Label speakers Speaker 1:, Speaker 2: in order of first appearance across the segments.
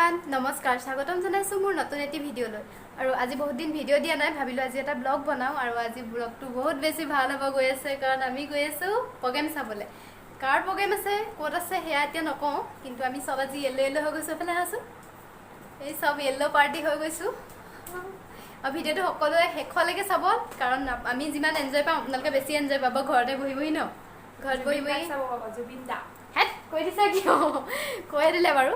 Speaker 1: everyone नमस्कार स्वागतम जनाइছো মোৰ নতুন এটি ভিডিঅ'লৈ আৰু আজি বহুত দিন ভিডিঅ' দিয়া নাই ভাবিলো আজি এটা ব্লগ বনাও আৰু আজি ব্লগটো বহুত বেছি ভাল হ'ব গৈ আছে কাৰণ আমি গৈ আছো প্ৰগ্ৰাম চাবলৈ কাৰ প্ৰগ্ৰাম আছে ক'ত আছে হেয়া এতিয়া নকওঁ কিন্তু আমি সব আজি এল্লো হৈ গৈছো ফেলে আছো এই সব এল্লো পাৰ্টি হৈ গৈছো আৰু ভিডিঅ'টো সকলোৱে শেষলৈকে চাব কাৰণ আমি যিমান এনজয় পাম আপোনালোকে বেছি এনজয় পাব ঘৰতে বহি বহি ন ঘৰত বহি বহি চাব পাব জুবিনদা হেট কৈ দিছা কিয় কৈ দিলে বাৰু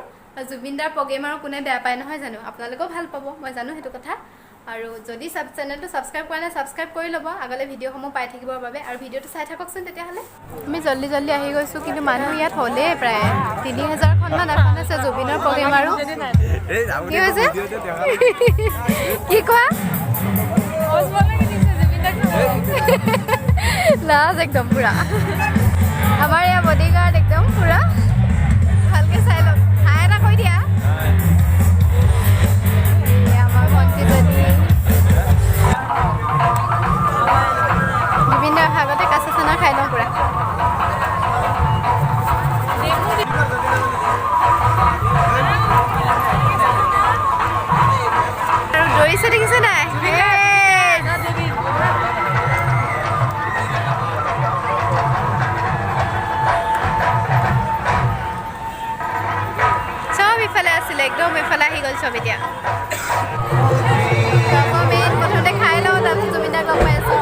Speaker 1: জুবিনদাৰ প্ৰগ্ৰাম আৰু কোনে বেয়া পায় নহয় জানো আপোনালোকেও ভাল পাব মই জানো হেতু কথা আৰু যদি সাব চেনেলটো সাবস্ক্ৰাইব কৰা নাই সাবস্ক্ৰাইব কৰি ল'ব আগলে ভিডিঅ'সমূহ পাই থাকিবৰ বাবে আৰু ভিডিঅ'টো চাই থাককচোন তেতিয়া হলে আমি জল্দি জল্দি আহি গৈছো কিন্তু মানুহ ইয়াত হলে প্ৰায় 3000 খন মান এখন আছে জুবিনৰ প্ৰগ্ৰাম আৰু কি হৈছে কি কোৱা লাজ একদম পুৰা আমাৰ ইয়াৰ বডিগাৰ্ড একদম পুৰা ভালকে চাই লওক হাই এটা কৈ দিয়া আমাৰ ভণ্টিজনী বিভিন্ন ভাগতে কাঁচা চানা খাই লওঁ পুৰা আৰু দৌৰিছে দেখিছে নাই একদম এফালে আহি গ'ল সব এতিয়া মেইন প্ৰথমতে খাই লওঁ তাৰপিছত জুবিনদাক গম পাই আছোঁ